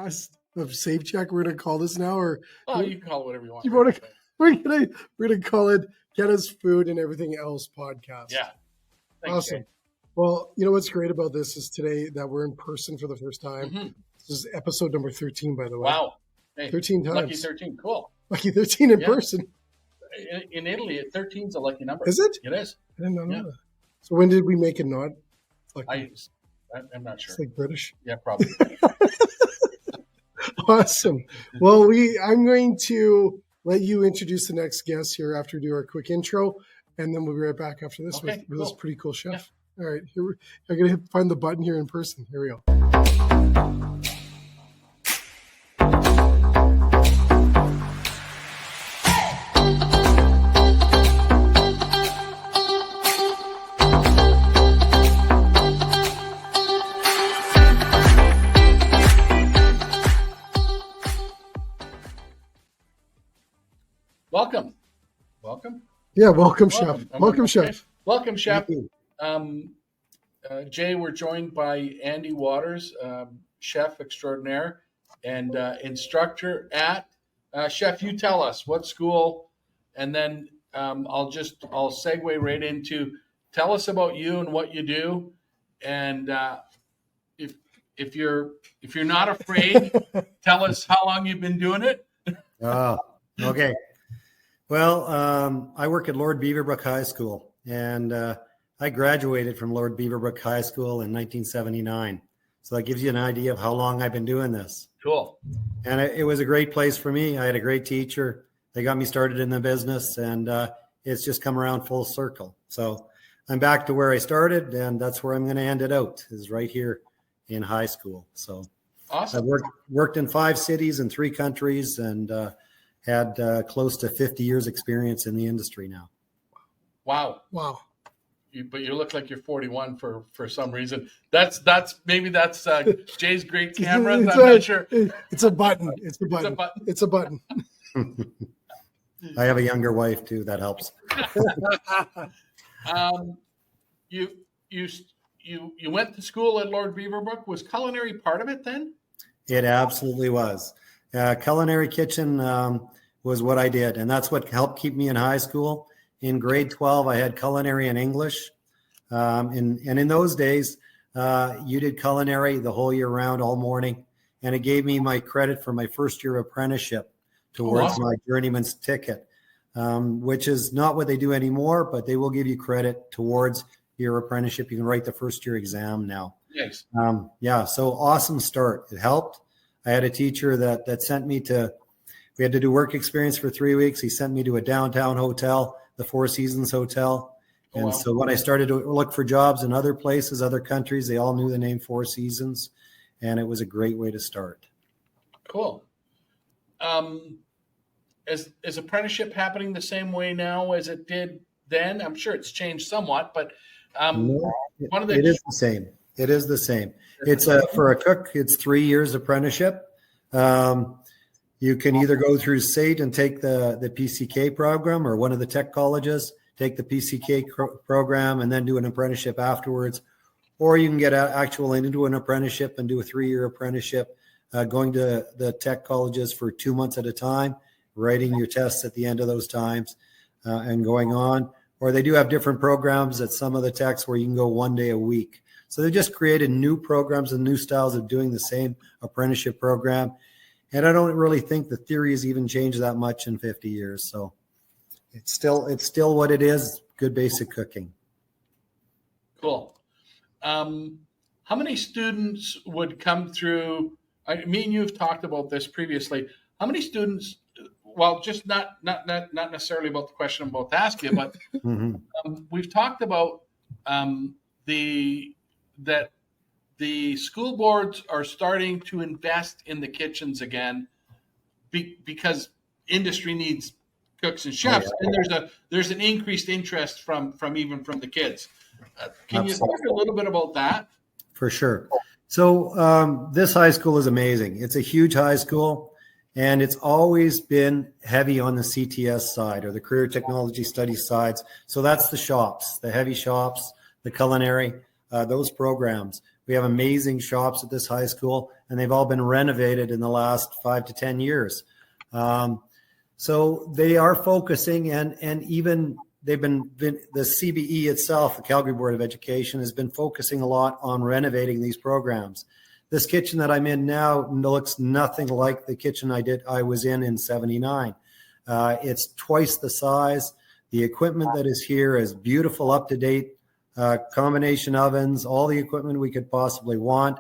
podcast of Safe Check. We're gonna call this now, or you can call it whatever you want. We're gonna call it Get Us Food and Everything Else podcast. Yeah. Thanks, Awesome. Jay. Well, you know what's great about this is today that we're in person for the first time. Mm-hmm. This is episode number 13, by the way. Wow. Hey, 13 times. Lucky 13. Cool. Lucky 13 in person. In Italy, 13 is a lucky number. Is it? It is. I didn't know that. So when did we make it not lucky? I'm not sure. It's like British. Yeah, probably. Awesome. Well, I'm going to let you introduce the next guest here after we do our quick intro, and then we'll be right back after this with this pretty cool chef. Yeah. All right, I'm going to find the button here in person. Here we go. Welcome. Yeah, welcome, Chef. Welcome, Chef. Welcome, Chef. Jay, we're joined by Andy Waters, chef extraordinaire and instructor at Chef. You tell us what school, and then I'll segue right into tell us about you and what you do, and if you're not afraid, tell us how long you've been doing it. Okay. Well, I work at Lord Beaverbrook High School, and I graduated from Lord Beaverbrook High School in 1979. So that gives you an idea of how long I've been doing this. Cool. And it was a great place for me. I had a great teacher. They got me started in the business, and it's just come around full circle. So I'm back to where I started, and that's where I'm going to end it out, is right here in high school. So awesome. I worked in 5 cities and 3 countries, and had close to 50 years experience in the industry now. Wow. But you look like you're 41 for some reason. That's Jay's great camera. I'm not sure. It's a button. It's a button. I have a younger wife too. That helps. You went to school at Lord Beaverbrook. Was culinary part of it then? It absolutely was. Culinary kitchen was what I did, and that's what helped keep me in high school. In grade 12, I had culinary and English, and in those days, you did culinary the whole year round, all morning, and it gave me my credit for my first year apprenticeship towards my journeyman's ticket, which is not what they do anymore, but they will give you credit towards your apprenticeship. You can write the first year exam now. Yes. So awesome start. It helped. I had a teacher that sent me we had to do work experience for 3 weeks. He sent me to a downtown hotel, the Four Seasons Hotel. And so when I started to look for jobs in other places, other countries, they all knew the name Four Seasons. And it was a great way to start. Cool. Is apprenticeship happening the same way now as it did then? I'm sure it's changed somewhat, but it is the same. It is the same. It's for a cook, it's 3 years apprenticeship. You can either go through SAIT and take the PCK program, or one of the tech colleges, take the PCK program and then do an apprenticeship afterwards. Or you can get into an apprenticeship and do a 3-year apprenticeship, going to the tech colleges for 2 months at a time, writing your tests at the end of those times, and going on. Or they do have different programs at some of the techs where you can go 1 day a week. So they just created new programs and new styles of doing the same apprenticeship program. And I don't really think the theory has even changed that much in 50 years. So it's still what it is, good basic cooking. Cool. How many students would come through? Me and you have talked about this previously. How many students, well, just not necessarily about the question I'm about to ask you, but we've talked about that the school boards are starting to invest in the kitchens again because industry needs cooks and chefs, and there's an increased interest from the kids. Can you talk a little bit about that? For sure. So this high school is amazing. It's a huge high school, and it's always been heavy on the CTS side, or the career technology studies sides. So that's the shops, the heavy shops, the culinary, those programs. We have amazing shops at this high school, and they've all been renovated in the last 5 to 10 years. So they are focusing, and even they've been the CBE itself, the Calgary Board of Education, has been focusing a lot on renovating these programs. This kitchen that I'm in now looks nothing like the kitchen I was in 79. It's twice the size. The equipment that is here is beautiful, up-to-date combination ovens, all the equipment we could possibly want,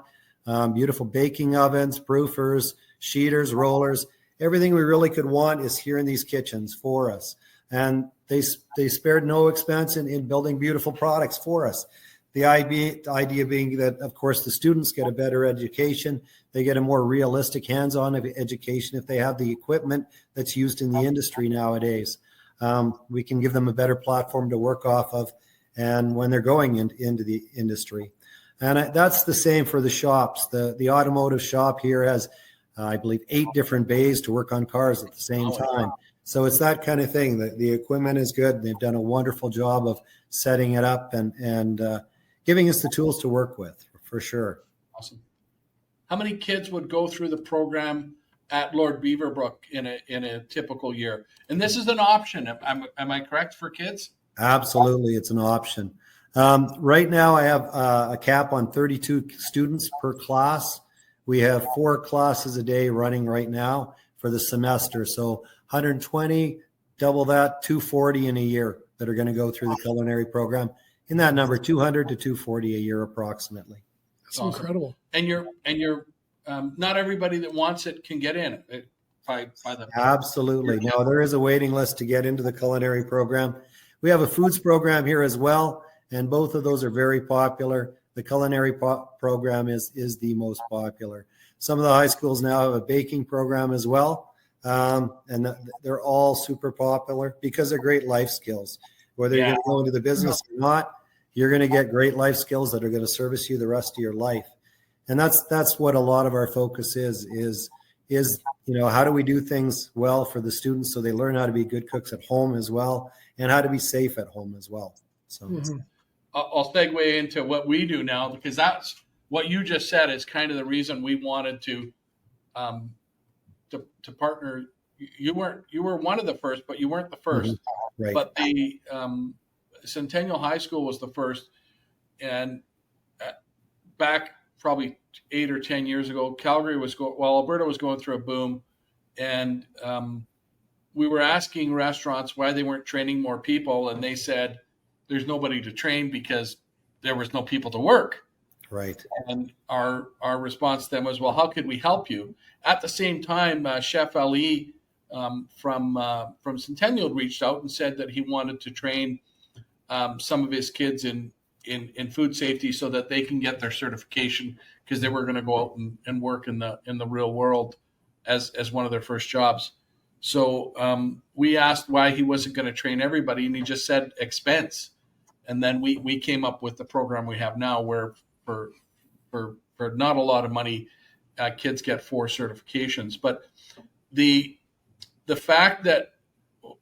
beautiful baking ovens, proofers, sheeters, rollers. Everything we really could want is here in these kitchens for us. And they spared no expense in building beautiful products for us. The idea being that, of course, the students get a better education. They get a more realistic hands-on education if they have the equipment that's used in the industry nowadays. We can give them a better platform to work off of, and when they're going into the industry. And that's the same for the shops. The automotive shop here has, I believe, 8 different bays to work on cars at the same time. So it's that kind of thing. The equipment is good. They've done a wonderful job of setting it up and giving us the tools to work with, for sure. Awesome. How many kids would go through the program at Lord Beaverbrook in a typical year? And this is an option. Am I correct for kids? Absolutely, it's an option. Right now, I have a cap on 32 students per class. We have 4 classes a day running right now for the semester. So 120, double that, 240 in a year that are going to go through the culinary program. In that number, 200 to 240 a year approximately. That's awesome. Incredible. And you're not everybody that wants it can get in by the. Absolutely. No, there is a waiting list to get into the culinary program. We have a foods program here as well, and both of those are very popular. The culinary program is the most popular. Some of the high schools now have a baking program as well, and they're all super popular because they're great life skills. Whether you're going to go into the business or not, you're going to get great life skills that are going to service you the rest of your life. And that's what a lot of our focus is how do we do things well for the students so they learn how to be good cooks at home as well, and how to be safe at home as well. So I'll segue into what we do now, because that's what you just said is kind of the reason we wanted to partner. You were one of the first, but you weren't the first. Right. But the Centennial High School was the first, and back probably 8 or 10 years ago, Calgary was Alberta was going through a boom, and we were asking restaurants why they weren't training more people, and they said there's nobody to train because there was no people to work. Right. And our response to them was, well, how could we help you? At the same time, Chef Ali from Centennial reached out and said that he wanted to train some of his kids in food safety so that they can get their certification, because they were going to go out and work in the real world as one of their first jobs. So we asked why he wasn't going to train everybody, and he just said expense. And then we came up with the program we have now, where for not a lot of money, kids get 4 certifications. But the fact that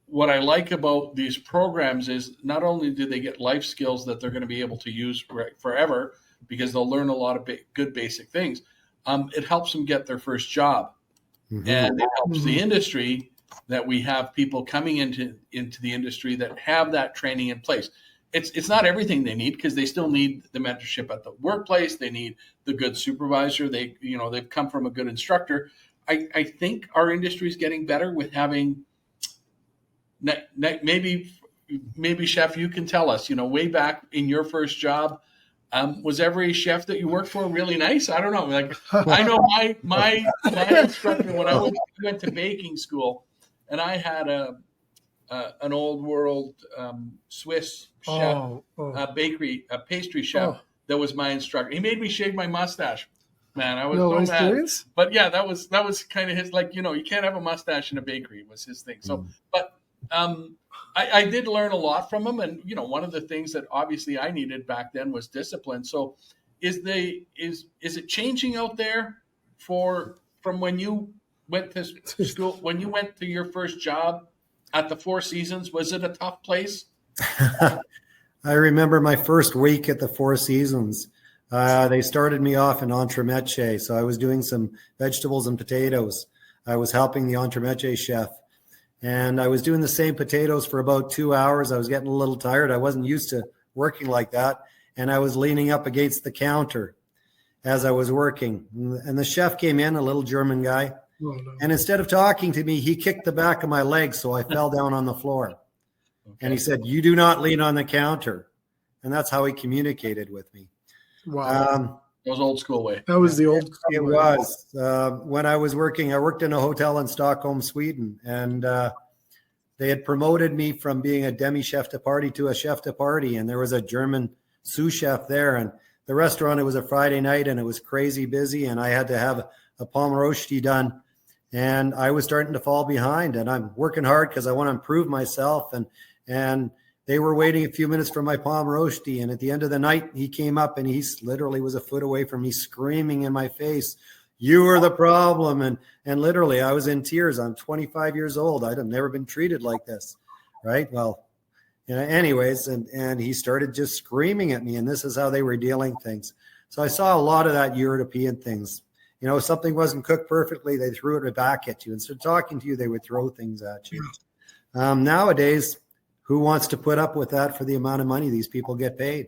what I like about these programs is not only do they get life skills that they're going to be able to use forever, because they'll learn a lot of good basic things, it helps them get their first job. Mm-hmm. And it helps the industry that we have people coming into the industry that have that training in place. It's not everything they need, because they still need the mentorship at the workplace. They need the good supervisor. They've come from a good instructor. I think our industry is getting better with having maybe chef, you can tell us, way back in your first job, was every chef that you worked for really nice? I don't know. Like, I know my instructor when I went to baking school, and I had an old world Swiss chef, a pastry chef that was my instructor. He made me shave my mustache. Man, I was so mad. But yeah, that was kind of his, you can't have a mustache in a bakery was his thing. So, but I did learn a lot from him, and one of the things that obviously I needed back then was discipline. So, is it changing out there from when you went to school, when you went to your first job at the Four Seasons? Was it a tough place? I remember my first week at the Four Seasons. They started me off in entremetier. So I was doing some vegetables and potatoes. I was helping the entremetier chef. And I was doing the same potatoes for about 2 hours. I was getting a little tired. I wasn't used to working like that. And I was leaning up against the counter as I was working. And the chef came in, a little German guy. Oh, no. And instead of talking to me, he kicked the back of my leg. So I fell down on the floor. Okay. And he said, "You do not lean on the counter." And that's how he communicated with me. Wow. That was old school way. That was the old school way. It was. When I was working, I worked in a hotel in Stockholm, Sweden. And they had promoted me from being a demi-chef de partie to a chef de partie. And there was a German sous chef there. And the restaurant, it was a Friday night and it was crazy busy. And I had to have a pomme rosti done. And I was starting to fall behind. And I'm working hard because I want to improve myself. And they were waiting a few minutes for my pomme rosti. And at the end of the night, he came up and he literally was a foot away from me, screaming in my face, "You are the problem." And literally, I was in tears. I'm 25 years old. I'd have never been treated like this. Right. Well, anyways, and he started just screaming at me. And this is how they were dealing things. So I saw a lot of that European things. If something wasn't cooked perfectly, they threw it back at you. Instead of talking to you, they would throw things at you. Nowadays, who wants to put up with that for the amount of money these people get paid?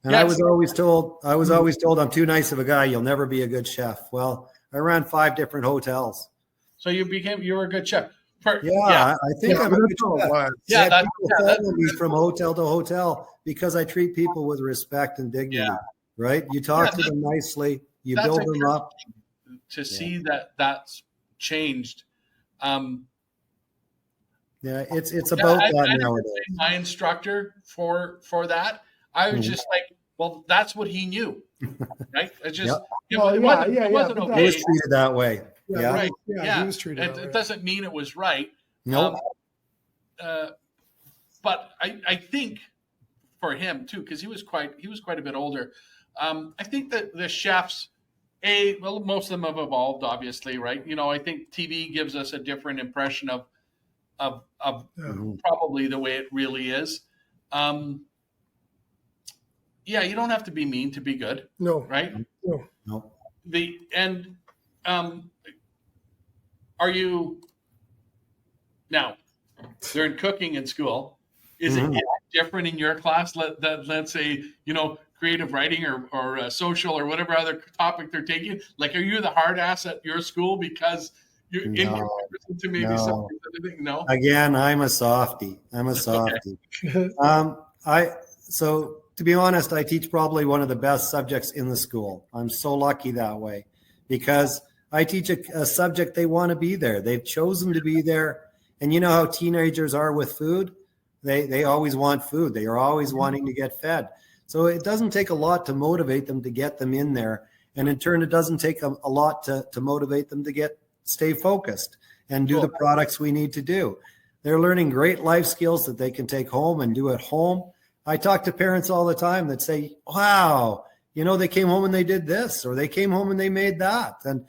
And yes. I was always told, "I'm too nice of a guy. You'll never be a good chef." Well, I ran 5 different hotels. So you were a good chef. I think I'm a good chef. People follow me from hotel to hotel because I treat people with respect and dignity. Yeah. Right? You talk to them nicely. You build them up. To see that that's changed. Yeah, it's about that nowadays. My instructor for that, I was just like, well, that's what he knew, right? It just it wasn't okay. He was treated that way. Yeah, right. Yeah, he was treated that way. It doesn't mean it was right. No. But I think for him too, because he was quite a bit older. I think that the chefs, most of them have evolved, obviously, right? I think TV gives us a different impression of probably the way it really is. You don't have to be mean to be good. No. Right? No. Are you now? They're in cooking in school. Is it different in your class? Let's say creative writing or social or whatever other topic they're taking. Like, are you the hard ass at your school because you're in comparison to maybe something? No. Again, I'm a softie. So to be honest, I teach probably one of the best subjects in the school. I'm so lucky that way because I teach a subject they want to be there. They've chosen to be there. And you know how teenagers are with food? They always want food. They are always wanting to get fed. So it doesn't take a lot to motivate them to get them in there. And in turn, it doesn't take a lot to motivate them to stay focused and do the products we need to do. They're learning great life skills that they can take home and do at home. I talk to parents all the time that say, "Wow, they came home and they did this, or they came home and they made that." And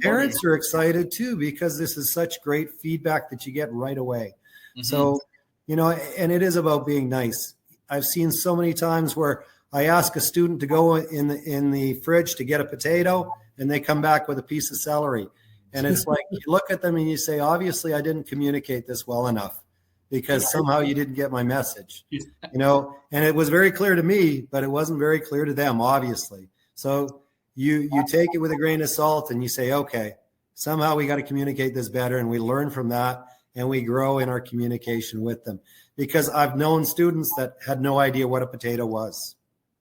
parents are excited too, because this is such great feedback that you get right away. Mm-hmm. So, and it is about being nice. I've seen so many times where I ask a student to go in the fridge to get a potato and they come back with a piece of celery. And it's like, you look at them and you say, obviously I didn't communicate this well enough because somehow you didn't get my message, and it was very clear to me, but it wasn't very clear to them, obviously. So you take it with a grain of salt and you say, okay, somehow we got to communicate this better. And we learn from that and we grow in our communication with them, because I've known students that had no idea what a potato was.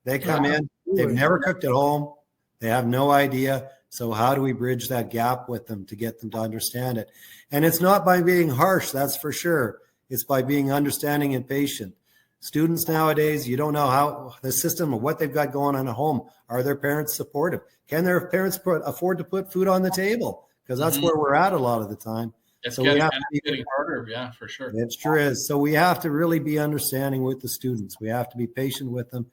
They come in, they've never cooked at home. They have no idea. So how do we bridge that gap with them to get them to understand it? And it's not by being harsh, that's for sure. It's by being understanding and patient. Students nowadays, you don't know how the system or what they've got going on at home. Are their parents supportive? Can their parents afford to put food on the table? Because that's where we're at a lot of the time. It's getting harder, yeah, for sure. It sure is. So we have to really be understanding with the students. We have to be patient with them.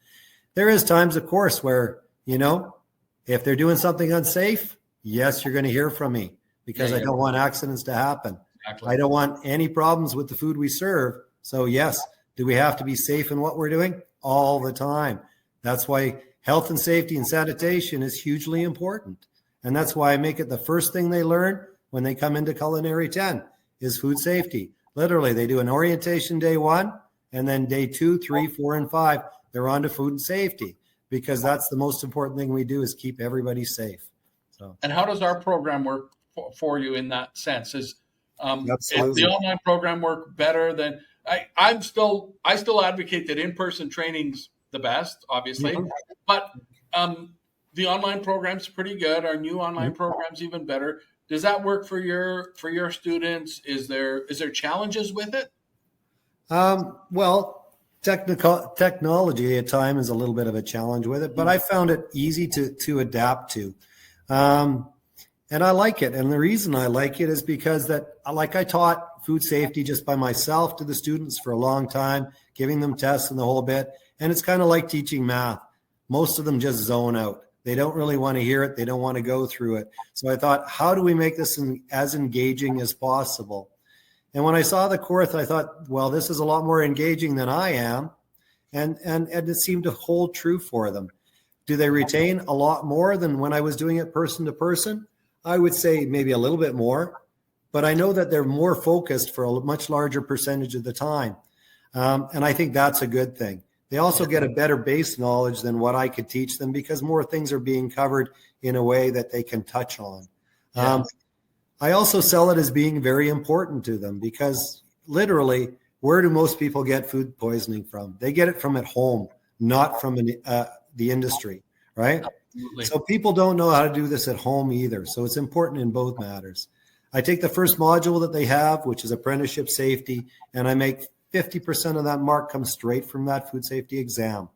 There is times, of course, where, if they're doing something unsafe, yes, you're going to hear from me, because I don't want accidents to happen. Exactly. I don't want any problems with the food we serve. So yes, do we have to be safe in what we're doing? All the time. That's why health and safety and sanitation is hugely important. And that's why I make it the first thing they learn when they come into Culinary 10 is food safety. Literally, they do an orientation day 1, and then day 2, 3, 4, and 5, they're on to food and safety, because that's the most important thing we do is keep everybody safe. So. And how does our program work for you in that sense? Is Absolutely. the online program work better than I still advocate that in-person training's the best, obviously, but the online program's pretty good. Our new online program's even better. Does that work for your students? Is there challenges with it? Well, technology at times is a little bit of a challenge with it, but I found it easy to adapt to. And I like it. And the reason I like it is because I taught food safety just by myself to the students for a long time, giving them tests and the whole bit. And it's kind of like teaching math. Most of them just zone out. They don't really want to hear it. They don't want to go through it. So I thought, how do we make this as engaging as possible? And when I saw the course, I thought, well, this is a lot more engaging than I am. And it seemed to hold true for them. Do they retain a lot more than when I was doing it person to person? I would say maybe a little bit more, but I know that they're more focused for a much larger percentage of the time. And I think that's a good thing. They also get a better base knowledge than what I could teach them because more things are being covered in a way that they can touch on. I also sell it as being very important to them because literally, where do most people get food poisoning from? They get it from at home, not from the industry, right? Absolutely. So people don't know how to do this at home either. So it's important in both matters. I take the first module that they have, which is apprenticeship safety, and I make 50% of that mark come straight from that food safety exam.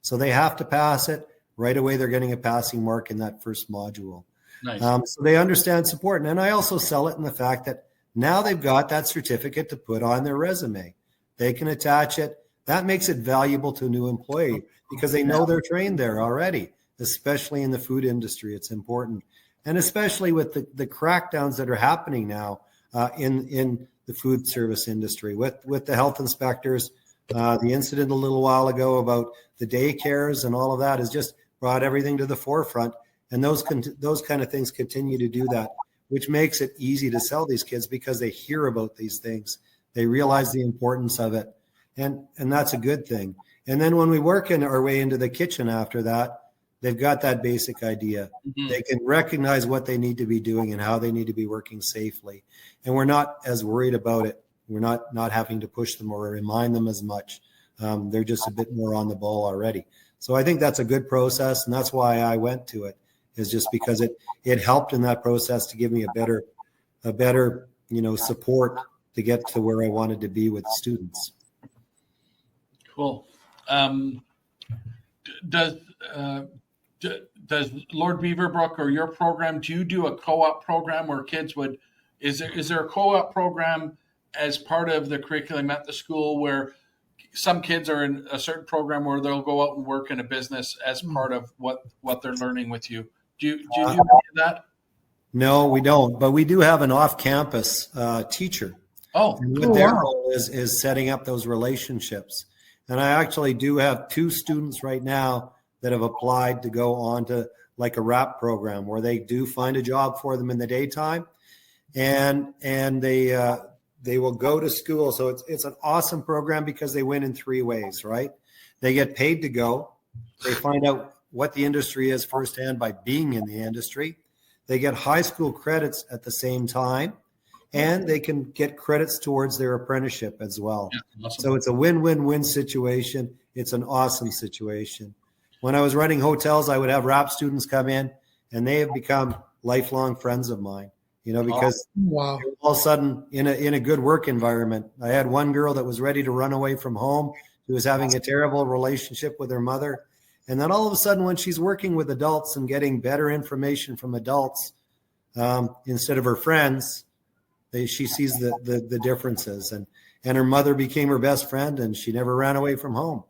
So they have to pass it. Right away, they're getting a passing mark in that first module. Nice. So they understand support. And I also sell it in the fact that now they've got that certificate to put on their resume. They can attach it. That makes it valuable to a new employee because they know they're trained there already, especially in the food industry. It's important. And especially with the crackdowns that are happening now in the food service industry with the health inspectors. The incident a little while ago about the daycares and all of that has just brought everything to the forefront. And those kind of things continue to do that, which makes it easy to sell these kids because they hear about these things. They realize the importance of it. And that's a good thing. And then when we work in our way into the kitchen after that, they've got that basic idea. Mm-hmm. They can recognize what they need to be doing and how they need to be working safely. And we're not as worried about it. We're not having to push them or remind them as much. They're just a bit more on the ball already. So I think that's a good process. And that's why I went to it, is just because it helped in that process to give me a better, support to get to where I wanted to be with students. Cool. Does Lord Beaverbrook or your program, do you do a co-op program where kids is there a co-op program as part of the curriculum at the school where some kids are in a certain program where they'll go out and work in a business as part of what they're learning with you? Do you do any of that? No, we don't, but we do have an off-campus teacher. Oh, and what their role is setting up those relationships. And I actually do have 2 students right now that have applied to go on to like a RAP program where they do find a job for them in the daytime, and they will go to school. So it's an awesome program because they win in 3 ways, right? They get paid to go. They find out what the industry is firsthand by being in the industry. They get high school credits at the same time, and they can get credits towards their apprenticeship as well. Yeah, awesome. So it's a win-win-win situation. It's an awesome situation. When I was running hotels, I would have RAP students come in, and they have become lifelong friends of mine, because all of a sudden in a good work environment. I had one girl that was ready to run away from home. She was having a terrible relationship with her mother. And then all of a sudden, when she's working with adults and getting better information from adults instead of her friends, she sees the differences. And her mother became her best friend, and she never ran away from home.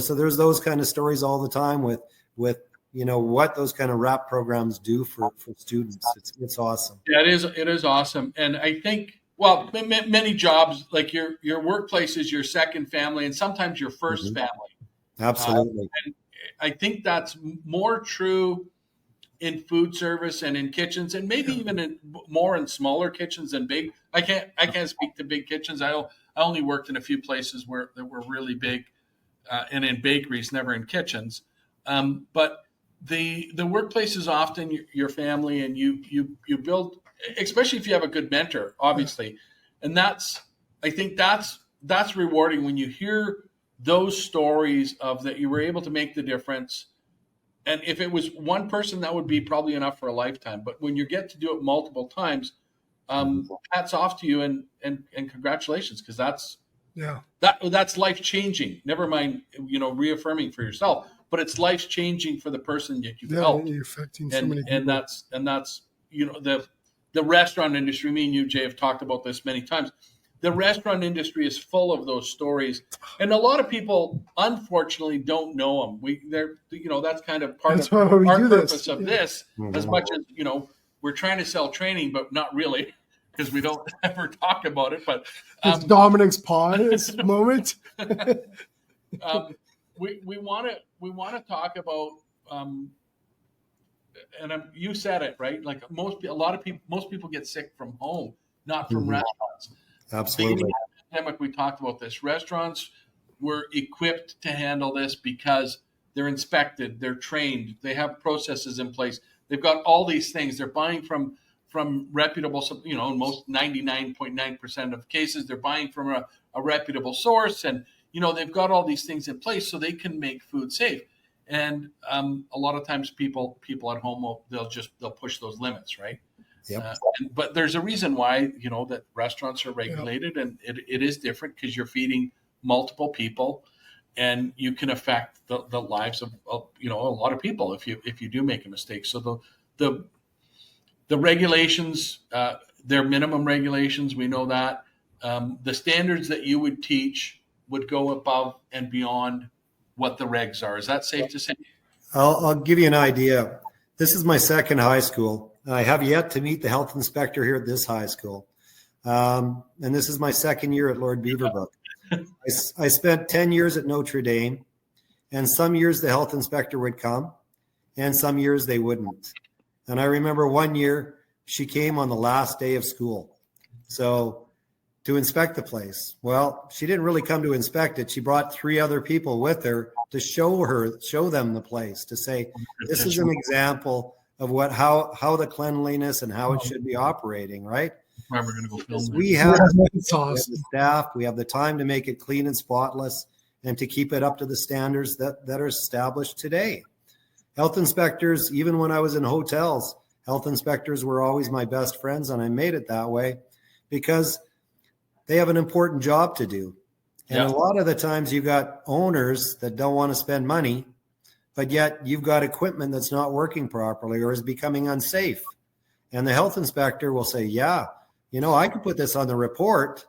So there's those kind of stories all the time with what those kind of RAP programs do for students. It's awesome. Yeah, it is awesome. And I think, many jobs, like your workplace is your second family and sometimes your first family. Absolutely. I think that's more true in food service and in kitchens, and maybe even more in smaller kitchens than big. I can't speak to big kitchens. I only worked in a few places that were really big, and in bakeries, never in kitchens. But the workplace is often your family, and you build, especially if you have a good mentor, obviously, and I think that's rewarding when you hear those stories of that you were able to make the difference. And if it was one person, that would be probably enough for a lifetime. But when you get to do it multiple times, hats off to you and congratulations, because that's life changing. Never mind, reaffirming for yourself, but it's life changing for the person that you've helped. You're affecting so many people. And that's the restaurant industry. Me and you, Jay, have talked about this many times. The restaurant industry is full of those stories, and a lot of people, unfortunately, don't know them. That's kind of part of our purpose of this. As much as we're trying to sell training, but not really, because we don't ever talk about it. But it's Dominic's pause moment. We want to talk about, and you said it right. Like most people get sick from home, not from restaurants. Absolutely. Beginning of the pandemic, we talked about this. Restaurants were equipped to handle this because they're inspected, they're trained, they have processes in place. They've got all these things. They're buying from reputable, in most 99.9% of cases, they're buying from a reputable source, and they've got all these things in place so they can make food safe. And a lot of times, people at home they'll push those limits, right? Yep. But there's a reason why that restaurants are regulated, and it is different because you're feeding multiple people, and you can affect the lives of a lot of people if you do make a mistake. So the regulations, they're minimum regulations. We know that the standards that you would teach would go above and beyond what the regs are. Is that safe to say? I'll give you an idea. This is my second high school. I have yet to meet the health inspector here at this high school. And this is my second year at Lord Beaverbrook. I spent 10 years at Notre Dame, and some years the health inspector would come, and some years they wouldn't. And I remember one year she came on the last day of school. So to inspect the place. Well, she didn't really come to inspect it. She brought 3 other people with her to show them the place, to say, this is an example of how the cleanliness and how it should be operating, right? We're going to go film. We have the staff, we have the time to make it clean and spotless, and to keep it up to the standards that are established today. Health inspectors, even when I was in hotels, health inspectors were always my best friends, and I made it that way because they have an important job to do. And a lot of the times you've got owners that don't want to spend money, but yet you've got equipment that's not working properly or is becoming unsafe. And the health inspector will say, I could put this on the report.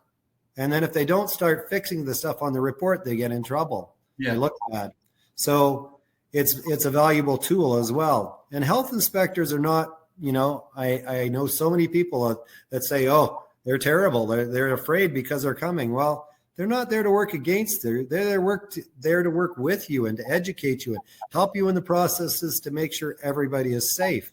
And then if they don't start fixing the stuff on the report, they get in trouble. They look bad. So it's a valuable tool as well. And health inspectors are not, I know so many people that say, oh, they're terrible. They're afraid because they're coming. Well, they're not there to work against you. They're there to work with you and to educate you and help you in the processes to make sure everybody is safe.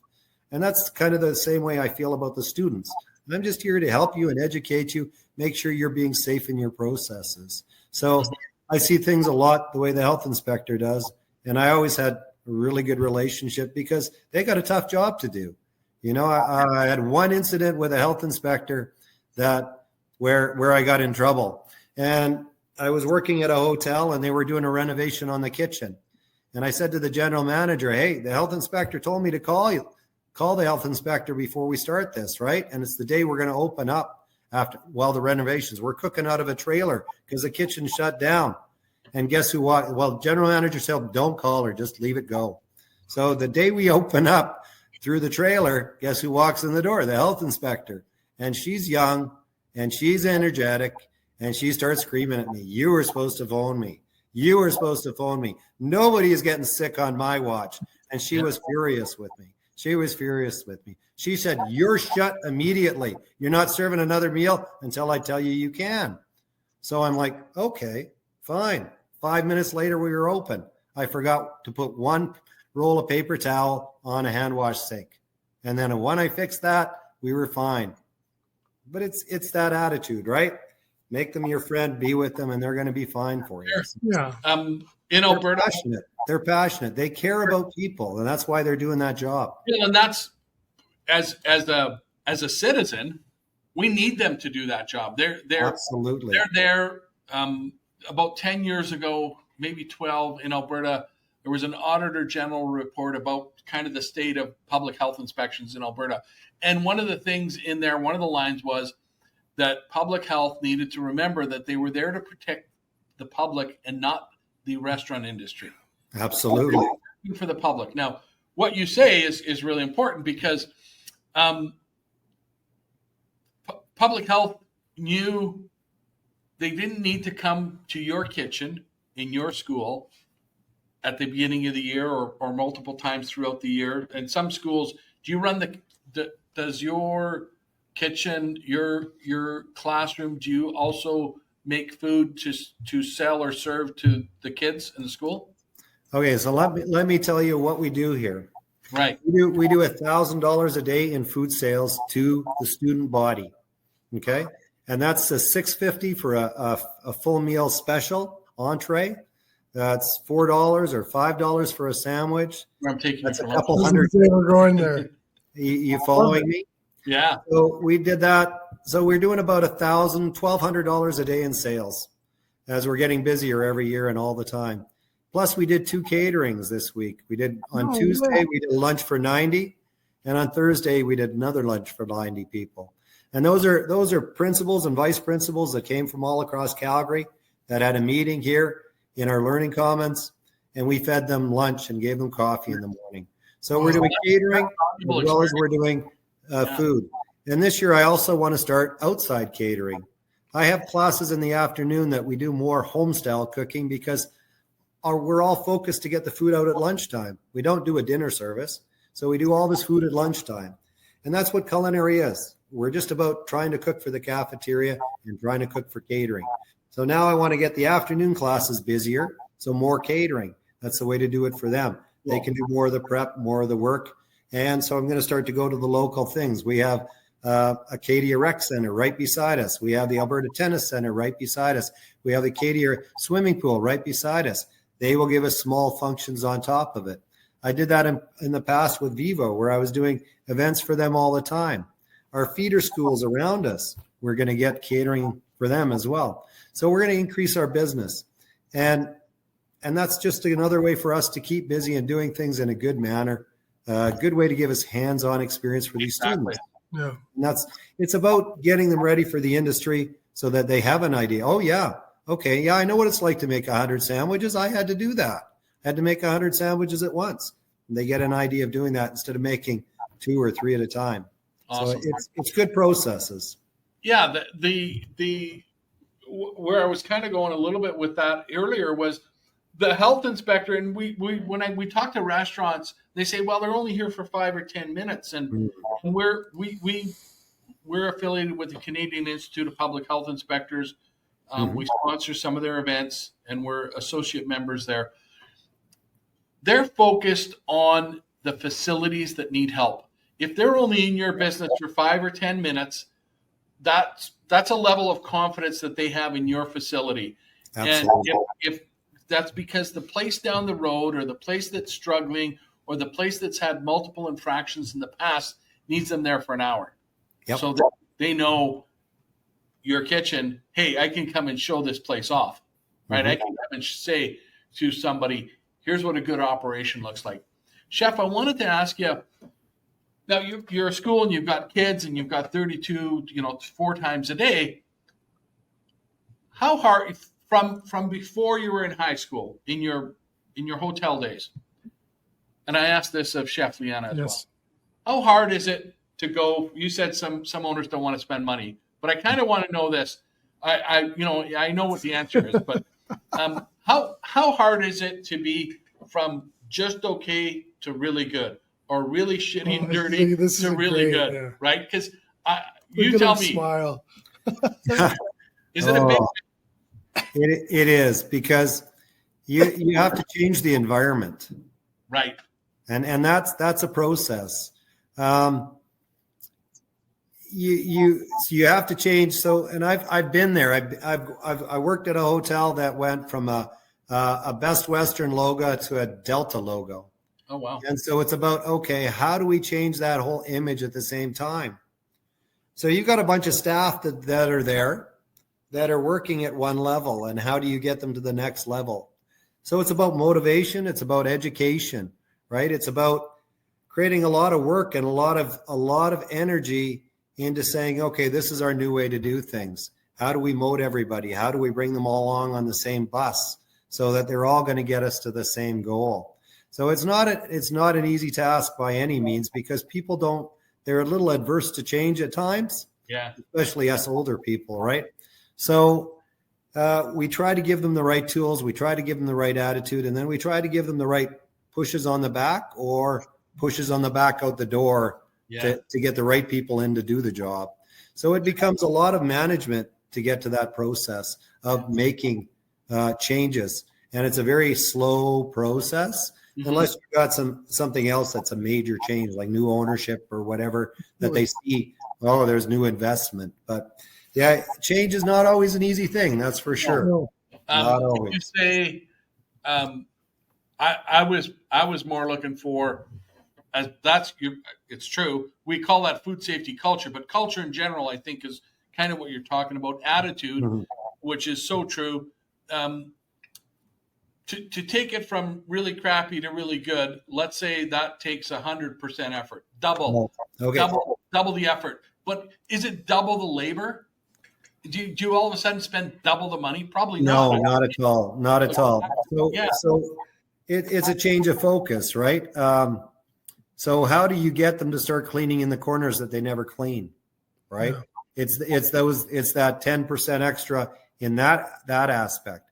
And that's kind of the same way I feel about the students. I'm just here to help you and educate you, make sure you're being safe in your processes. So I see things a lot the way the health inspector does. And I always had a really good relationship because they got a tough job to do. I had one incident with a health inspector where I got in trouble. And I was working at a hotel and they were doing a renovation on the kitchen. And I said to the general manager, hey, the health inspector told me to call the health inspector before we start this, right? And it's the day we're going to open up while the renovations. We're cooking out of a trailer because the kitchen shut down. And guess who walked? Well, general manager said, don't call her, just leave it go. So the day we open up through the trailer, guess who walks in the door? The health inspector. And she's young and she's energetic. And she starts screaming at me, you were supposed to phone me. You were supposed to phone me. Nobody is getting sick on my watch. And she was furious with me. She said, you're shut immediately. You're not serving another meal until I tell you you can. So I'm like, okay, fine. 5 minutes later, we were open. I forgot to put one roll of paper towel on a hand wash sink. And then when I fixed that, we were fine. But it's that attitude, right? Make them your friend, be with them, and they're going to be fine for you. Yeah. In Alberta, they're passionate. They care about people, and that's why they're doing that job. Yeah, and that's as a citizen, we need them to do that job. They're absolutely. They're there. About 10 years ago, maybe 12, in Alberta, there was an Auditor General report about kind of the state of public health inspections in Alberta. And one of the things in there, one of the lines was that public health needed to remember that they were there to protect the public and not the restaurant industry. Absolutely. For the public. Now, what you say is really important because public health knew they didn't need to come to your kitchen in your school at the beginning of the year or multiple times throughout the year. And some schools, do you run does your kitchen, your classroom, do you also make food to sell or serve to the kids in the school? Okay, so let me tell you what we do here. Right. We do $1,000 a day in food sales to the student body. Okay, and that's a $6.50 for a full meal special entree. That's $4 or $5 for a sandwich. I'm taking that's a couple hundred. We're going there. You following me? Yeah. So we did that. So we're doing about $1,200 a day in sales as we're getting busier every year and all the time. Plus, we did 2 caterings this week. We did on Tuesday, we did lunch for 90, and on Thursday, we did another lunch for 90 people. And those are principals and vice principals that came from all across Calgary that had a meeting here in our learning commons, and we fed them lunch and gave them coffee in the morning. So we're doing catering as well as we're doing food. And this year, I also want to start outside catering. I have classes in the afternoon that we do more home-style cooking because we're all focused to get the food out at lunchtime. We don't do a dinner service, so we do all this food at lunchtime. And that's what culinary is. We're just about trying to cook for the cafeteria and trying to cook for catering. So now I want to get the afternoon classes busier, so more catering. That's the way to do it for them. They can do more of the prep, more of the work. And so I'm going to start to go to the local things. We have Acadia Rec Center right beside us. We have the Alberta Tennis Center right beside us. We have the Acadia Swimming Pool right beside us. They will give us small functions on top of it. I did that in the past with Vivo, where I was doing events for them all the time. Our feeder schools around us, we're going to get catering for them as well. So we're going to increase our business. And that's just another way for us to keep busy and doing things in a good manner, a good way to give us hands-on experience for these students. Yeah. And it's about getting them ready for the industry so that they have an idea. Oh, yeah. Okay. Yeah, I know what it's like to make 100 sandwiches. I had to do that. I had to make 100 sandwiches at once. And they get an idea of doing that instead of making 2 or 3 at a time. Awesome. So it's good processes. Yeah. The where I was kind of going a little bit with that earlier was the health inspector. And when we talk to restaurants, they say, well, they're only here for 5 or 10 minutes. And we're affiliated with the Canadian Institute of Public Health Inspectors. We sponsor some of their events, and we're associate members there. They're focused on the facilities that need help. If they're only in your business for 5 or 10 minutes, that's a level of confidence that they have in your facility. Absolutely. And if that's because the place down the road or the place that's struggling or the place that's had multiple infractions in the past needs them there for an hour. Yep. So that they know your kitchen, hey, I can come and show this place off, right? I can come and say to somebody, here's what a good operation looks like. Chef, I wanted to ask you, now you're a school and you've got kids and you've got 32, 4 times a day. How hard, from before you were in high school, in your hotel days, and I asked this of Chef Leanna as well, how hard is it to go? You said some owners don't want to spend money, but I kind of want to know this. I know what the answer is, but how hard is it to be from just okay to really good, or really shitty and dirty to really good, right? Because you tell me. Smile. Is it a big? It is, because you have to change the environment. Right. And that's a process. You have to change. So, and I've been there. I worked at a hotel that went from a Best Western logo to a Delta logo. Oh, wow. And so it's about, okay, how do we change that whole image at the same time? So you've got a bunch of staff that are there that are working at one level, and how do you get them to the next level? So it's about motivation. It's about education, right? It's about creating a lot of work and a lot of energy into saying, okay, this is our new way to do things. How do we motivate everybody? How do we bring them all along on the same bus so that they're all going to get us to the same goal? So it's not an easy task by any means, because they're a little adverse to change at times. Yeah. Especially us older people, right? So we try to give them the right tools. We try to give them the right attitude, and then we try to give them the right pushes on the back or pushes on the back out the door to get the right people in to do the job. So it becomes a lot of management to get to that process of making changes. And it's a very slow process, unless you've got something else that's a major change, like new ownership or whatever, that they see, oh, there's new investment. But yeah, change is not always an easy thing, that's for sure. Not always. You say, I was more looking for, as it's true. We call that food safety culture, but culture in general, I think, is kind of what you're talking about. Attitude, which is so true. To take it from really crappy to really good, let's say that takes 100% effort, double the effort. But is it double the labor? Do you all of a sudden spend double the money? Probably not. No, not at all. Not at all. So it's a change of focus, right? So how do you get them to start cleaning in the corners that they never clean, right? Yeah. It's that 10% extra in that aspect.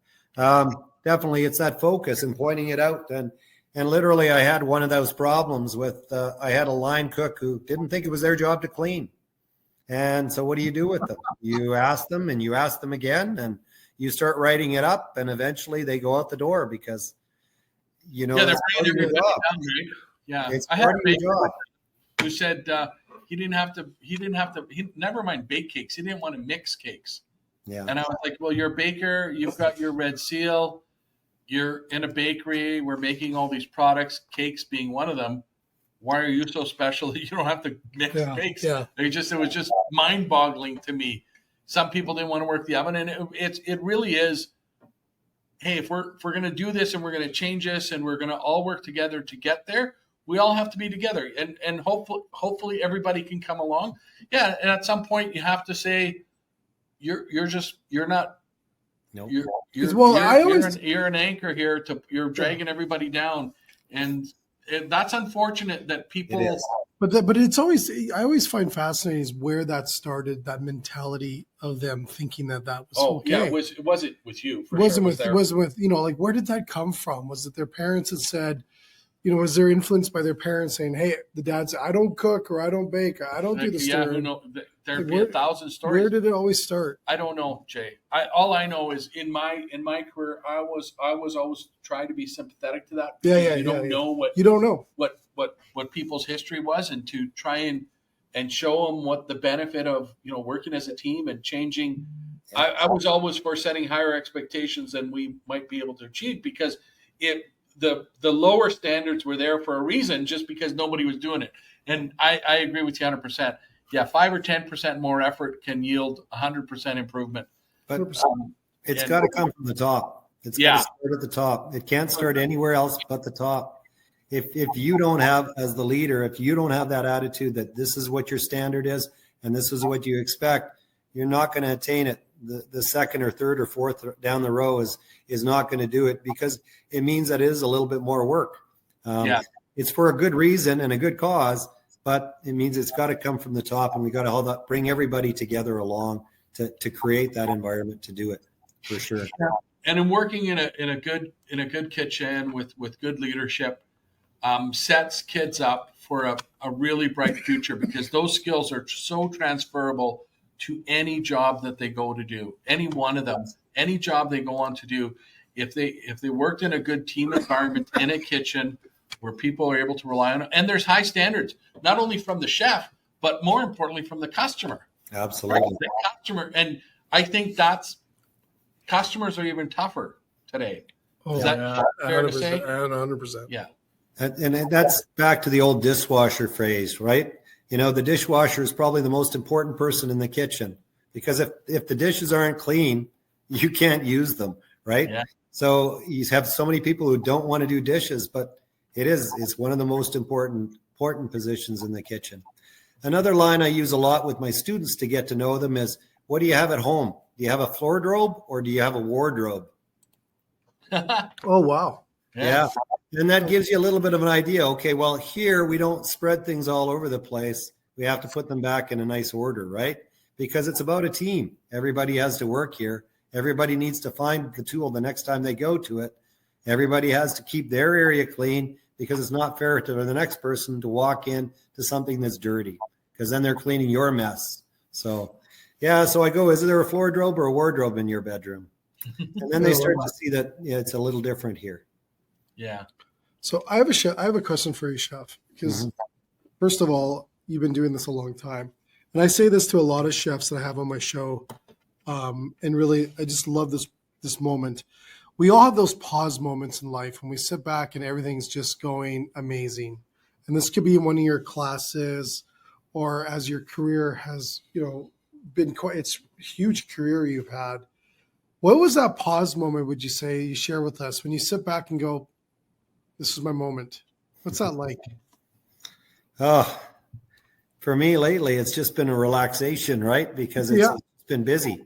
Definitely, it's that focus and pointing it out. And literally, I had one of those problems with I had a line cook who didn't think it was their job to clean. And so what do you do with them? You ask them and you ask them again, and you start writing it up, and eventually they go out the door because, they're bringing everybody down, right? Yeah, it's I had part of your job. Who said he never mind bake cakes. He didn't want to mix cakes. Yeah. And I was like, well, you're a baker. You've got your red seal. You're in a bakery. We're making all these products, cakes being one of them. Why are you so special that you don't have to mix cakes? Yeah. It was just mind-boggling to me. Some people didn't want to work the oven, and it really is. Hey, if we're going to do this and we're going to change this and we're going to all work together to get there, we all have to be together, and hopefully everybody can come along. Yeah, and at some point you have to say you're not. Nope. You're an anchor here. You're dragging everybody down, and that's unfortunate that people. It is. But it's always, I always find fascinating is where that started, that mentality of them thinking that was okay. Yeah, it wasn't with you. It wasn't with like, where did that come from? Was it their parents that said, was there influenced by their parents saying, hey, the dad said, I don't cook or I don't bake, I don't do this. Yeah, there'd be 1,000 stories. Where did it always start? I don't know, Jay. All I know is in my career, I was always trying to be sympathetic to that. You don't know what people's history was, and to try and show them what the benefit of working as a team and changing. I was always for setting higher expectations than we might be able to achieve, because the lower standards were there for a reason, just because nobody was doing it. And I agree with you 100%. Yeah, 5 or 10% more effort can yield 100% improvement. But it's got to come from the top. It's got to start at the top. It can't start anywhere else but the top. If you don't have, as the leader, if you don't have that attitude that this is what your standard is and this is what you expect, you're not going to attain it. The second or third or fourth down the row is not going to do it, because it means that it is a little bit more work. It's for a good reason and a good cause, but it means it's got to come from the top, and we got to bring everybody together along to create that environment to do it, for sure. And in working in a good kitchen with good leadership, sets kids up for a really bright future, because those skills are so transferable to any job that they go to do, any one of them, any job they go on to do. if they worked in a good team environment in a kitchen where people are able to rely on it, and there's high standards, not only from the chef, but more importantly from the customer. Absolutely. Right? The customer, and I think customers are even tougher today. Oh, Is that fair to say? 100%. Yeah. And that's back to the old dishwasher phrase, right? The dishwasher is probably the most important person in the kitchen, because if the dishes aren't clean, you can't use them, right? Yeah. So you have so many people who don't want to do dishes, but it's one of the most important positions in the kitchen. Another line I use a lot with my students to get to know them is, what do you have at home? Do you have a floordrobe or do you have a wardrobe? Oh, wow. Yeah. And that gives you a little bit of an idea. Okay, well, here we don't spread things all over the place. We have to put them back in a nice order, right? Because it's about a team. Everybody has to work here. Everybody needs to find the tool the next time they go to it. Everybody has to keep their area clean, because it's not fair to the next person to walk in to something that's dirty, because then they're cleaning your mess. So, yeah, so I go, is there a floordrobe or a wardrobe in your bedroom? And then they start to see that it's a little different here. Yeah. So I have a question for you, Chef, because first of all, you've been doing this a long time. And I say this to a lot of chefs that I have on my show. And really, I just love this moment. We all have those pause moments in life when we sit back and everything's just going amazing. And this could be in one of your classes, or as your career has, been it's a huge career you've had. What was that pause moment, would you say, you share with us when you sit back and go, this is my moment? What's that like? Oh, for me lately, it's just been a relaxation, right? Because it's been busy.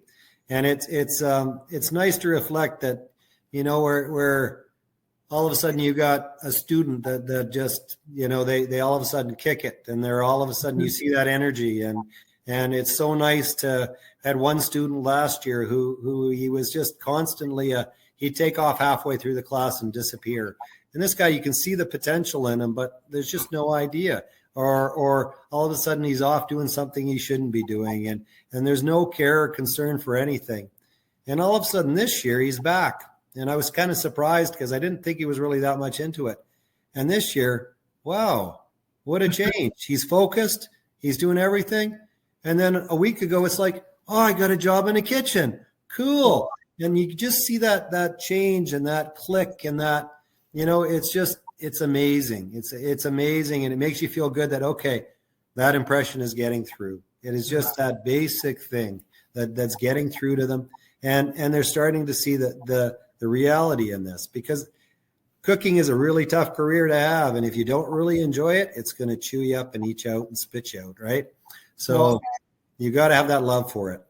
And it's nice to reflect that, where all of a sudden you got a student that just, they all of a sudden kick it, and they're all of a sudden you see that energy. And it's so nice to had one student last year who he was just constantly, he'd take off halfway through the class and disappear. And this guy, you can see the potential in him, but there's just no idea. Or all of a sudden he's off doing something he shouldn't be doing. And there's no care or concern for anything. And all of a sudden this year he's back. And I was kind of surprised, because I didn't think he was really that much into it. And this year, wow, what a change. He's focused. He's doing everything. And then a week ago, it's like, oh, I got a job in the kitchen. Cool. And you just see that change and that click and that, it's amazing. It's amazing. And it makes you feel good that, okay, that impression is getting through. It is just that basic thing that's getting through to them. And they're starting to see the reality in this, because cooking is a really tough career to have. And if you don't really enjoy it, it's going to chew you up and eat you out and spit you out, right? So you got to have that love for it.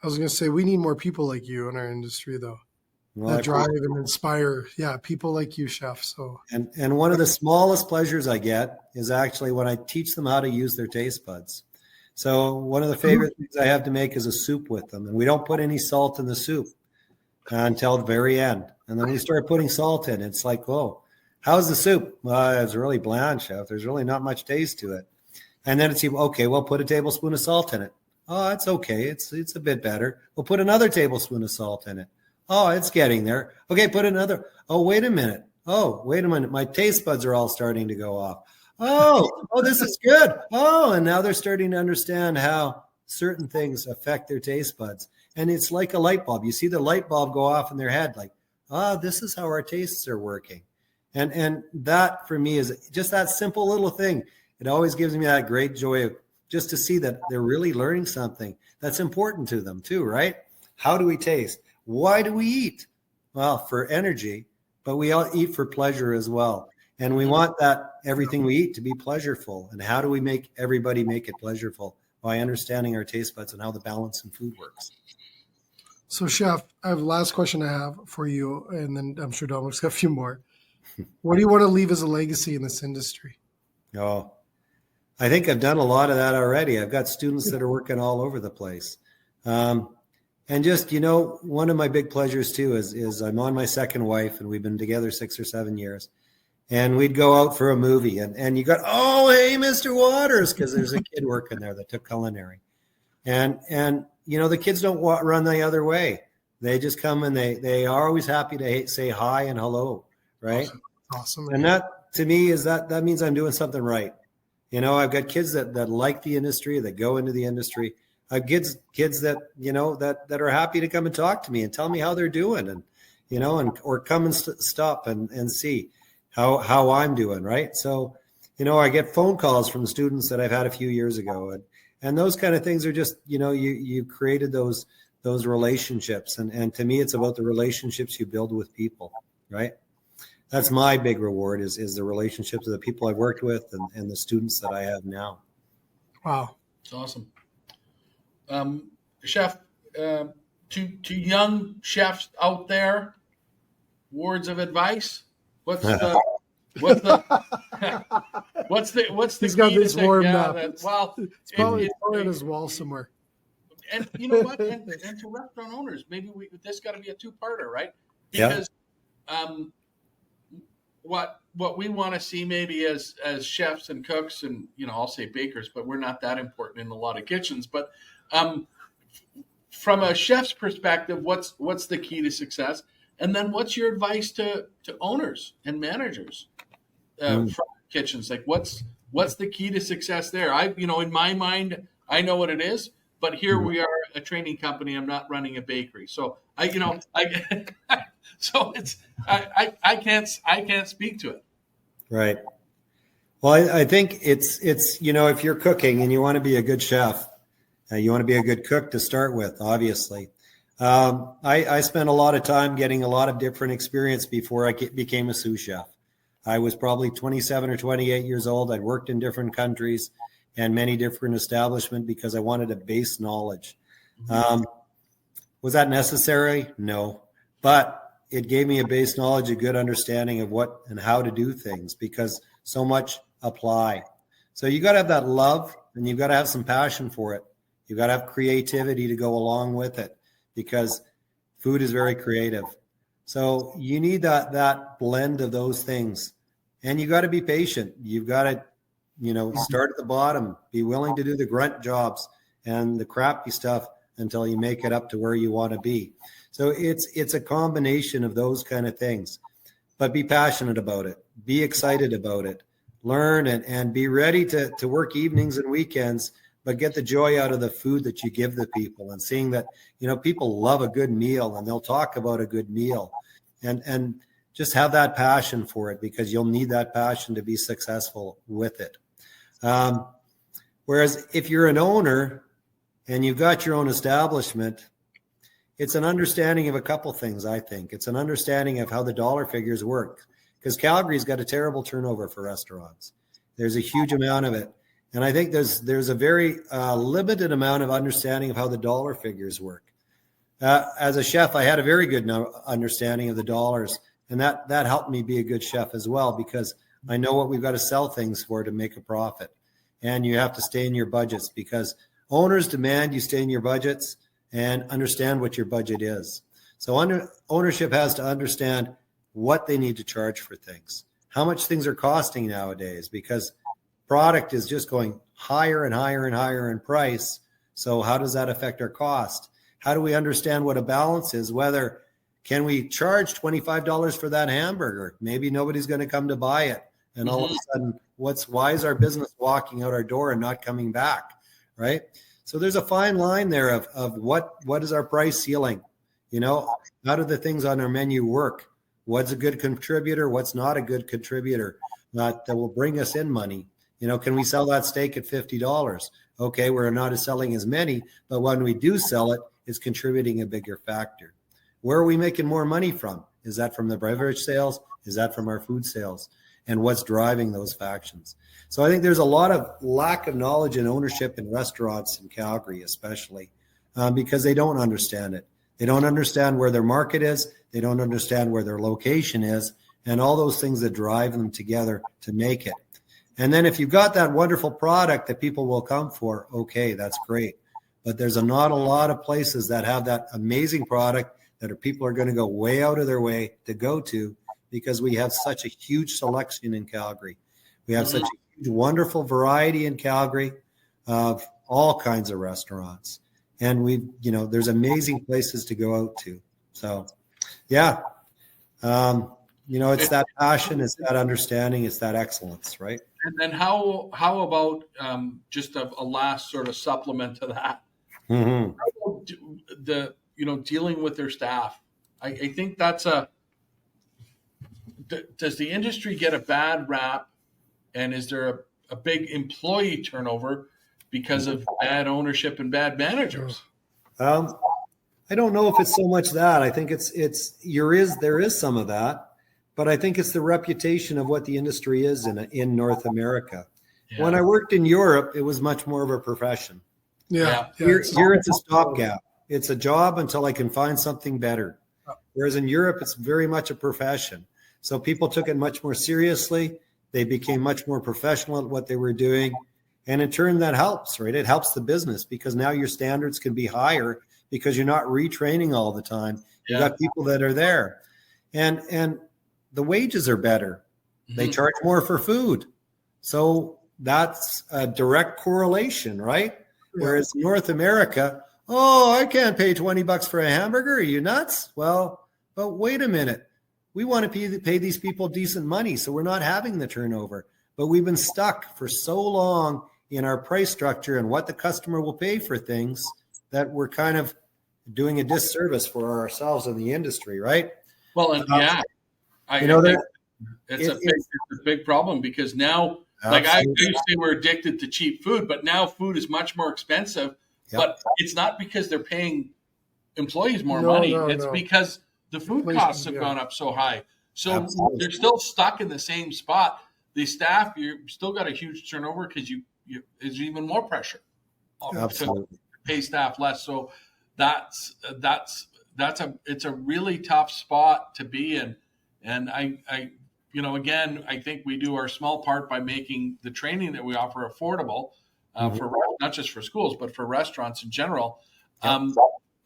I was going to say, we need more people like you in our industry, though. That drive and inspire, people like you, Chef. So and one of the smallest pleasures I get is actually when I teach them how to use their taste buds. So one of the favorite things I have to make is a soup with them, and we don't put any salt in the soup until the very end. And then we start putting salt in. It's like, oh, how's the soup? Well, it's really bland, Chef. There's really not much taste to it. And then it's, okay, well, put a tablespoon of salt in it. Oh, it's okay. It's a bit better. We'll put another tablespoon of salt in it. Oh, it's getting there. Okay, put another. Oh, wait a minute. Oh, wait a minute. My taste buds are all starting to go off. Oh, this is good. Oh, and now they're starting to understand how certain things affect their taste buds. And it's like a light bulb. You see the light bulb go off in their head, like, this is how our tastes are working. And that for me is just that simple little thing. It always gives me that great joy of just to see that they're really learning something that's important to them too, right? How do we taste? Why do we eat? Well, for energy, but we all eat for pleasure as well. And we want that everything we eat to be pleasureful. And how do we make everybody make it pleasureful? By understanding our taste buds and how the balance in food works. So, Chef, I have the last question I have for you, and then I'm sure Dominic's got a few more. What do you want to leave as a legacy in this industry? Oh, I think I've done a lot of that already. I've got students that are working all over the place. And just, one of my big pleasures too is I'm on my second wife, and we've been together 6 or 7 years. And we'd go out for a movie, and you got, oh, hey, Mr. Waters, because there's a kid working there that took culinary. And the kids don't run the other way. They just come and they are always happy to say hi and hello, right? Awesome. And that to me is that means I'm doing something right. You know, I've got kids that like the industry, that go into the industry. I've kids that, you know, that are happy to come and talk to me and tell me how they're doing, and, you know, and or come and stop and see how I'm doing, right? So, you know, I get phone calls from students that I've had a few years ago, and those kind of things are just, you know, you created those relationships, and to me, it's about the relationships you build with people, right? That's my big reward is the relationships of the people I've worked with and the students that I have now. Wow. It's awesome. Chef, to young chefs out there, words of advice. What's the He's got this warmed up. It's probably on his wall somewhere. And you know what? And to restaurant owners, maybe this got to be a two-parter, right? Because what we want to see maybe as chefs and cooks, and, you know, I'll say bakers, but we're not that important in a lot of kitchens. But from a chef's perspective, what's the key to success? And then what's your advice to owners and managers from kitchens? Like what's the key to success there? In my mind, I know what it is, but here we are, a training company. I'm not running a bakery. So I can't speak to it. Right. Well, I think it's, you know, if you're cooking and you want to be a good chef, you want to be a good cook to start with, obviously. I spent a lot of time getting a lot of different experience before I became a sous chef. I was probably 27 or 28 years old. I'd worked in different countries and many different establishments because I wanted a base knowledge. Was that necessary? No. But it gave me a base knowledge, a good understanding of what and how to do things, because so much apply. So you got to have that love, and you've got to have some passion for it. You've got to have creativity to go along with it, because food is very creative. So you need that blend of those things, and you got to be patient. You've got to, you know, start at the bottom, be willing to do the grunt jobs and the crappy stuff until you make it up to where you want to be. So it's a combination of those kind of things, but be passionate about it, be excited about it, learn and be ready to work evenings and weekends, but get the joy out of the food that you give the people, and seeing that, you know, people love a good meal and they'll talk about a good meal, and just have that passion for it, because you'll need that passion to be successful with it. Whereas if you're an owner and you've got your own establishment, it's an understanding of a couple things, I think. It's an understanding of how the dollar figures work, because Calgary's got a terrible turnover for restaurants. There's a huge amount of it. And I think there's a very limited amount of understanding of how the dollar figures work. As a chef, I had a very good understanding of the dollars, and that helped me be a good chef as well, because I know what we've got to sell things for to make a profit. And you have to stay in your budgets, because owners demand you stay in your budgets and understand what your budget is. So ownership has to understand what they need to charge for things, how much things are costing nowadays, because product is just going higher and higher and higher in price. So how does that affect our cost? How do we understand what a balance is? Whether can we charge $25 for that hamburger? Maybe nobody's going to come to buy it. And all of a sudden, why is our business walking out our door and not coming back, right? So there's a fine line there of what is our price ceiling? You know, how do the things on our menu work? What's a good contributor? What's not a good contributor that will bring us in money? You know, can we sell that steak at $50? Okay, we're not selling as many, but when we do sell it, it's contributing a bigger factor. Where are we making more money from? Is that from the beverage sales? Is that from our food sales? And what's driving those factions? So I think there's a lot of lack of knowledge and ownership in restaurants in Calgary, especially because they don't understand it. They don't understand where their market is. They don't understand where their location is, and all those things that drive them together to make it. And then if you've got that wonderful product that people will come for, okay, that's great. But there's not a lot of places that have that amazing product that people are going to go way out of their way to go to, because we have such a huge selection in Calgary. We have such a huge, wonderful variety in Calgary of all kinds of restaurants. And there's amazing places to go out to. So, yeah. It's that passion, it's that understanding, it's that excellence, right? And then how about just a last sort of supplement to that? Mm-hmm. Dealing with their staff. I think that's does the industry get a bad rap, and is there a big employee turnover because of bad ownership and bad managers? I don't know if it's so much that. I think there is some of that, but I think it's the reputation of what the industry is in North America. Yeah. When I worked in Europe, it was much more of a profession. Yeah. Here it's a stopgap. It's a job until I can find something better. Whereas in Europe, it's very much a profession. So people took it much more seriously. They became much more professional at what they were doing. And in turn, that helps, right? It helps the business because now your standards can be higher because you're not retraining all the time. You've got people that are there. And the wages are better. Mm-hmm. They charge more for food. So that's a direct correlation, right? Yeah. Whereas North America, I can't pay $20 for a hamburger. Are you nuts? Well, but wait a minute. We want to pay these people decent money, so we're not having the turnover. But we've been stuck for so long in our price structure and what the customer will pay for things that we're kind of doing a disservice for ourselves in the industry, right? Well, and I think it's a big problem because now, like I used to say, we're addicted to cheap food, but now food is much more expensive. Yep. But it's not because they're paying employees more money. It's because the food costs have gone up so high. So they're still stuck in the same spot. The staff, you still got a huge turnover because there's even more pressure to pay staff less. So it's a really tough spot to be in. And again, I think we do our small part by making the training that we offer affordable for not just for schools, but for restaurants in general.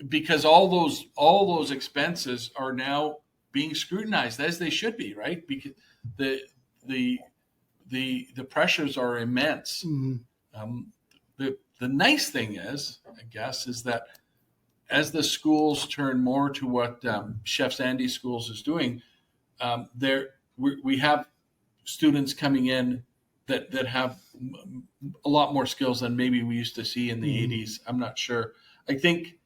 Because all those expenses are now being scrutinized as they should be, right? Because the pressures are immense. Mm-hmm. The nice thing is, I guess, is that as the schools turn more to what Chef Sandy's schools is doing, we have students coming in that have a lot more skills than maybe we used to see in the 80s. I'm not sure. I think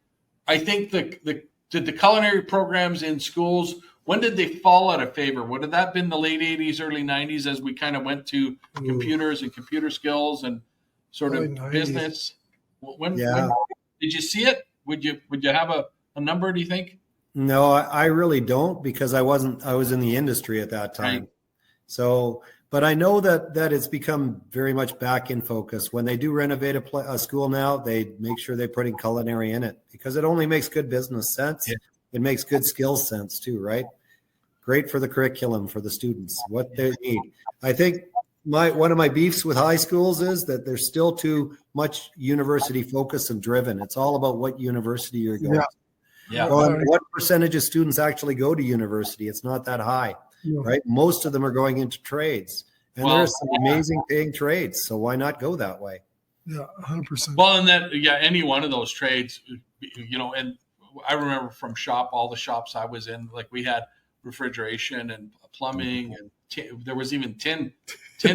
the culinary programs in schools, when did they fall out of favor? Would have that been the late 80s, early 90s as we kind of went to computers and computer skills and sort of 90s. Business? When did you see it? Would you have a number, do you think? No, I really don't because I was in the industry at that time. Right. So, but I know that it's become very much back in focus. When they do renovate a school now, they make sure they're putting culinary in it because it only makes good business sense. Yeah. It makes good skills sense too, right? Great for the curriculum for the students, what they need. I think one of my beefs with high schools is that they're still too much university focused and driven. It's all about what university you're going to. Yeah. Well, what percentage of students actually go to university? It's not that high. Yeah. Right? Most of them are going into trades. And there's some amazing paying trades. So why not go that way? Yeah, 100%. Well, and that, any one of those trades, and I remember from all the shops I was in, like we had refrigeration and plumbing and there was even tin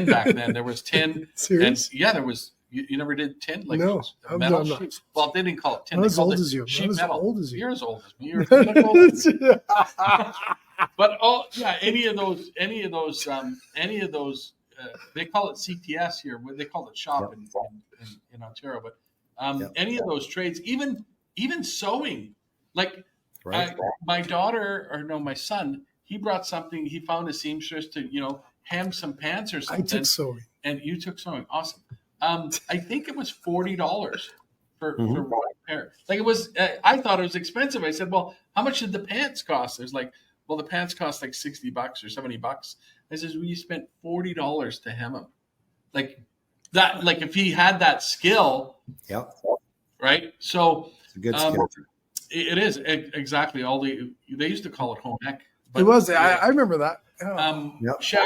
back then. There was tin. Serious? And there was, you never did tin? Like no, metal sheets? Well, they didn't call it tin. I'm as old as you. Sheet metal. Old as you. You're as old as me. You're older. But any of those, they call it CTS here. They call it shop in Ontario. But any of those trades, even sewing, like my son, he brought something. He found a seamstress to hem some pants or something. I took sewing, and you took sewing. Awesome. I think it was $40 for one pair. Like it was. I thought it was expensive. I said, "Well, how much did the pants cost?" There's like, "Well, the pants cost like $60 or $70." I says, "We spent $40 to hem them." Like that. Like if he had that skill. Yep. Right. So it's a good skill. It is exactly they used to call it home ec. It was. I remember that. Chef,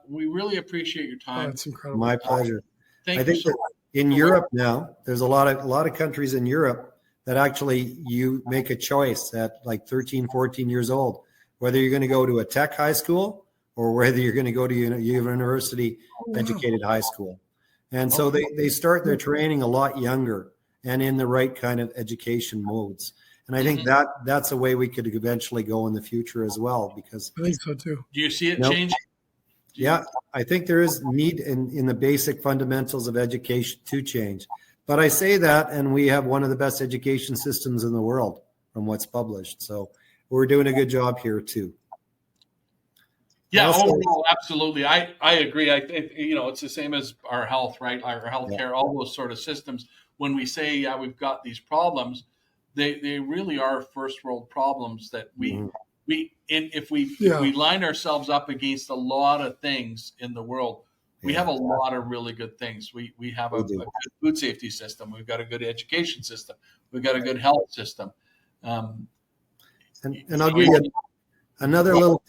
we really appreciate your time. Oh, it's incredible. My pleasure. Thank you so much. In Europe now, there's a lot of countries in Europe that actually you make a choice at like 13, 14 years old, whether you're going to go to a tech high school or whether you're going to go to university educated high school. And so they start their training a lot younger and in the right kind of education modes. And I think that's a way we could eventually go in the future as well, because I think so too. Do you see it change? Yeah, I think there is need in the basic fundamentals of education to change. But I say that, and we have one of the best education systems in the world from what's published. So we're doing a good job here too. Yeah, overall, absolutely. I agree. I think, it's the same as our health, right? Our healthcare, all those sort of systems. When we say, yeah, we've got these problems, they really are first world problems that if we line ourselves up against a lot of things in the world, we have a lot of really good things. We have a good food safety system. We've got a good education system. We've got a good health system. And I'll give you another little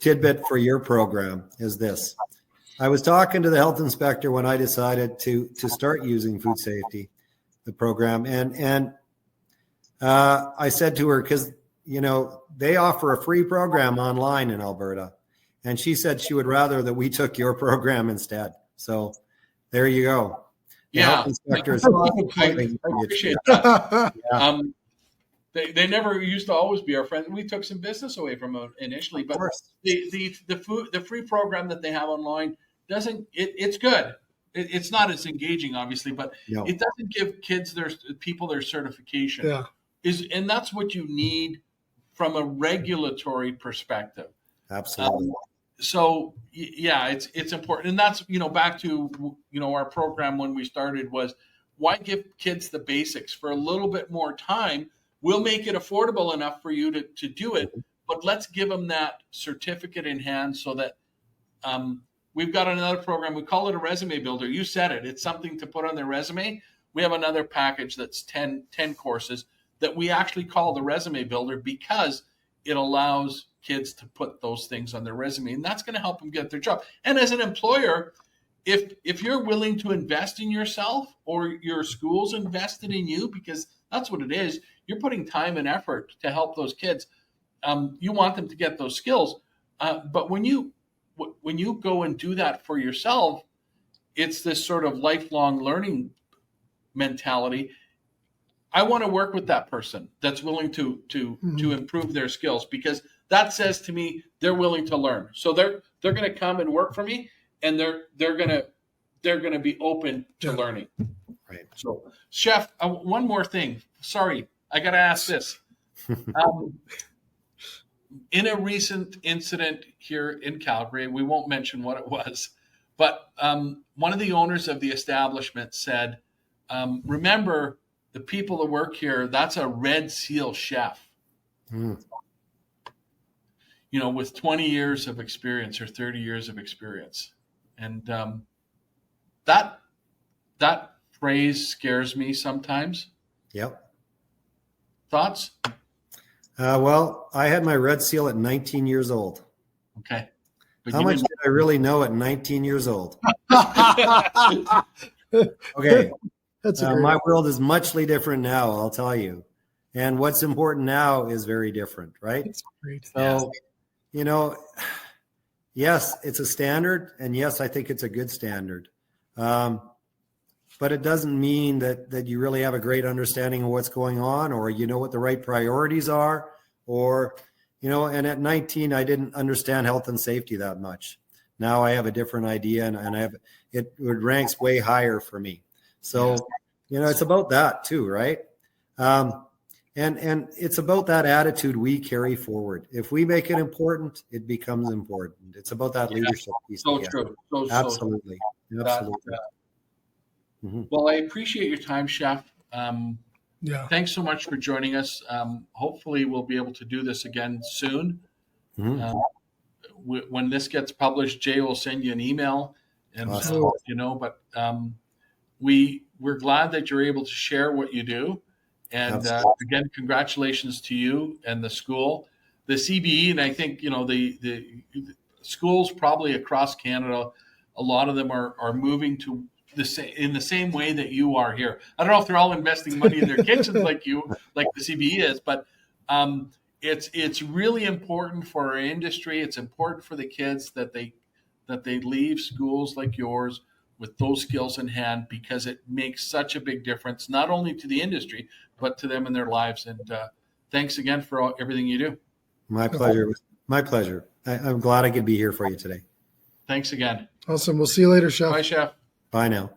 tidbit for your program is this. I was talking to the health inspector when I decided to start using food safety, the program. And I said to her, because, they offer a free program online in Alberta. And she said she would rather that we took your program instead. So there you go. Yeah. I appreciate that. They never used to always be our friends. We took some business away from them initially, but the free program that they have online it's good. It's not as engaging, obviously, but it doesn't give kids their certification. Yeah. And that's what you need from a regulatory perspective. Absolutely. So it's important. And that's, back to, our program when we started was, why give kids the basics for a little bit more time? We'll make it affordable enough for you to do it, but let's give them that certificate in hand so that we've got another program. We call it a resume builder. You said it. It's something to put on their resume. We have another package that's 10 courses that we actually call the resume builder because it allows kids to put those things on their resume, and that's going to help them get their job. And as an employer, if you're willing to invest in yourself or your school's invested in you, because that's what it is, you're putting time and effort to help those kids. You want them to get those skills. But when you go and do that for yourself, it's this sort of lifelong learning mentality. I want to work with that person that's willing to improve their skills, because that says to me they're willing to learn. So they're going to come and work for me, and they're going to be open to learning. Right. So, Chef, one more thing. Sorry, I got to ask this. In a recent incident here in Calgary, we won't mention what it was, but one of the owners of the establishment said, remember, the people that work here, that's a Red Seal chef. With 20 years of experience or 30 years of experience. And that phrase scares me sometimes. Yep. Thoughts? Well, I had my Red Seal at 19 years old. Okay. But how much did I really know at 19 years old? Okay. My world is muchly different now, I'll tell you. And what's important now is very different, right? That's great. So, yes, it's a standard. And yes, I think it's a good standard. But it doesn't mean that you really have a great understanding of what's going on, or what the right priorities are, or, and at 19, I didn't understand health and safety that much. Now I have a different idea, and it ranks way higher for me. So, it's about that too, right? And it's about that attitude we carry forward. If we make it important, it becomes important. It's about that leadership piece. So true. Absolutely. Absolutely. Well, I appreciate your time, Chef. Thanks so much for joining us. Hopefully we'll be able to do this again soon. When this gets published, Jay will send you an email, and awesome. But we're glad that you're able to share what you do. And again, congratulations to you and the school, the CBE, and I think the schools probably across Canada. A lot of them are moving in the same way that you are here. I don't know if they're all investing money in their kitchens like you, like the CBE is, but it's really important for our industry. It's important for the kids that they leave schools like yours with those skills in hand, because it makes such a big difference, not only to the industry, but to them in their lives. And thanks again for everything you do. My pleasure. My pleasure. I'm glad I could be here for you today. Thanks again. Awesome. We'll see you later, Chef. Bye, Chef. Bye now.